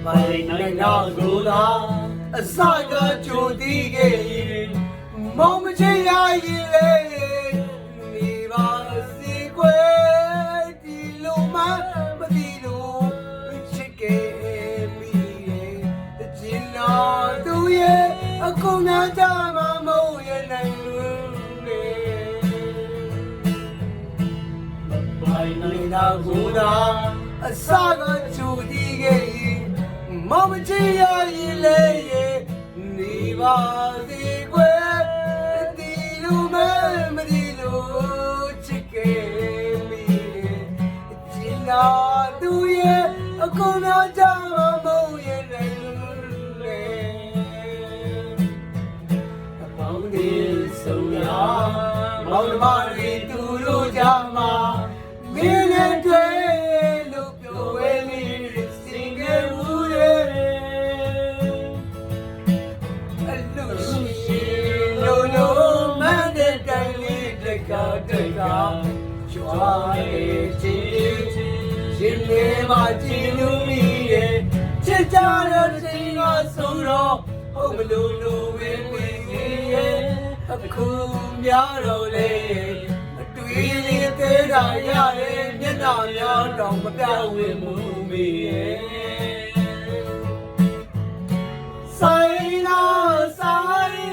ပိုင်နိုင်တာကိုသာအစကကြိုတည်ခဲ့ရင်မောင်မချင်ရရင်လေနေပါစီကွယ်ဒီလိုမှမသိလို့ချစ်ခဲ့မိရဲ့ကျင်တော်သူရဲ့အကုန်နာကြမှာမဟုတ်ရဲ့နိုင်လို့ပိုင်နိုင်တာကိုသာအစကကြိုတည်ခဲ့ရင်မောင်မချင်ရရင်လေနေပါစီကွယ်ဒီလိုမှမသိလို့ချစ်ခဲ့မိကျင်တော်သူရဲ့အကုန်နာကြမှာမဟုတ်ရဲ့နိုင်လို့မောင်ဒီဆုံးရမောင်မရီသူတို့ကြမှာမင်းနဲ့တွေ့လို့ပြောဝဲလေးစင်ကြဘူးရဲ့အလူရှိလိုလိုမန်းတဲ့တိုင်လေးတက်ကကြွားရဲ့ချစ်ရင်လေးမကြည့်လို့မိရဲ့ချစ်ကြတဲ့ချိန်ကဆိုတော့ဟုတ်မလို့လို့ပဲရဲ့အခုများတော့လေအတွေ့အလေးသေးတာရရဲ့မျက်နှာများတော့မပြောင်းဝင်မှုမိရဲ့ဆိုင်နာဆိုင်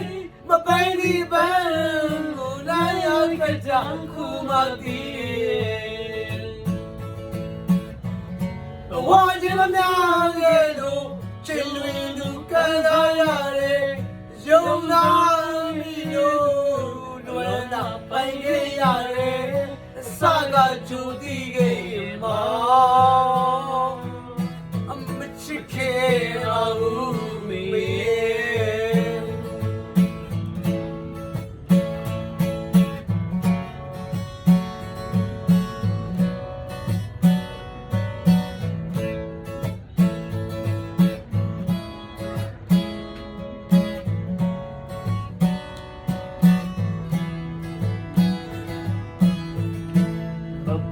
မပိုင်ဒီပန်းကိုနိုင်ရကြခုမတီးဝါချင်မများရဲ့လို့ချင်လွင်သူခံစားရတယ်ယုံနာမိလို့လွယ်တာပိုင်ခဲ့ရတယ်အစကကြိုတည်ခဲ့ရင်မမချစ်ခဲ့ပါဘူးမေ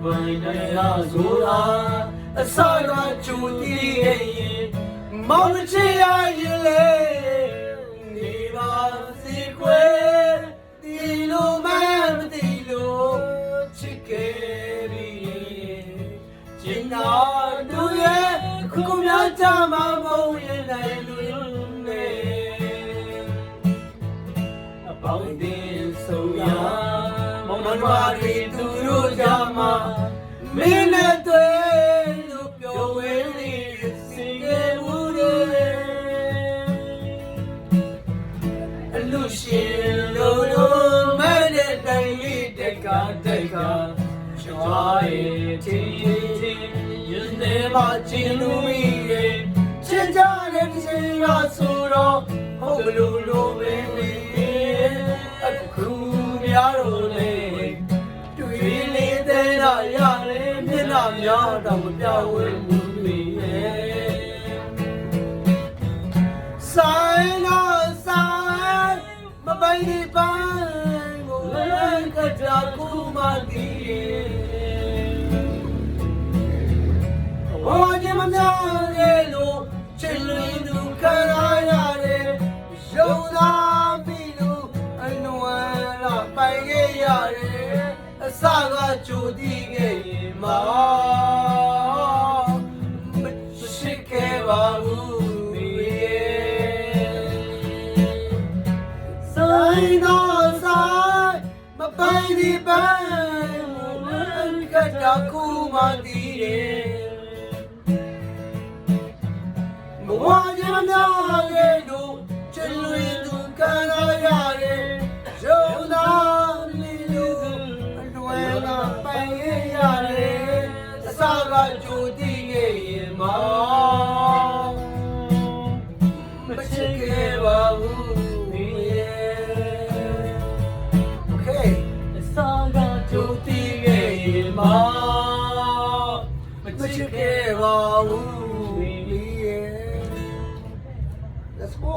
ပိုင်နိုင်တာဆိုတာအစကကြိုတည်ခဲ့ရင်မောင်မချင်ရရင်လေနေပါစီခွဲဒီလိုမှမသိလို့ချစ်ခဲ့ပြီးကျင်နာတို့ရဲ့ခုများကြမှာမဟုတ်ရင်နိုင်လို့နေအပေါင်းတင်ဆုံးရမောင်မရီသူတို့ကြမှာမင်းနဲ့တွေ့လို့ပြောဝဲလေးစင်ကြဘူးလေအလူရှင်လို့မတဲ့တိုင်လေးတက်ကချွာရဲ့ချင်းရင်ထဲမှာချင်လို့မိရဲ့ချစ်ကြတဲ့ချိန်ကဆိုတော့ဟုတ်မလို့ပဲအခုများတော့လေတွေ့လေးတဲ့ရတယ်မျက်နှာများတော့မပြောင်းဝင်ဘူးလေဆိုင်နာဆိုင်မပိုင်ဒီပန်းကိုလည်းကကြကူမတီးဝါချင်မများရဲ့လို့ချစ်လွင်သူခံရရတယ်ယုံသာပြီလို့အနွယ်လာပိုင်ခဲ့ရတယ်အစကကြိုတည်ခဲ့ရင်မချစ်ခဲ့ပါဘူးဆိုင်တော့ဆိုင်မပိုင်ဒီပန်းကတခုမှတည်တယ်မဝါကြမများရဲ့လို့ချစ်လွင်သူခံရရတယ်ယုံသာပိုင်ရတယ်အစကကြိုတည်ခဲ့ရင်မချစ်ခဲ့ပါဘူးโอเคအစကကြိုတည်ခဲ့ရင်မချစ်ခဲ့ပါဘူး Let's go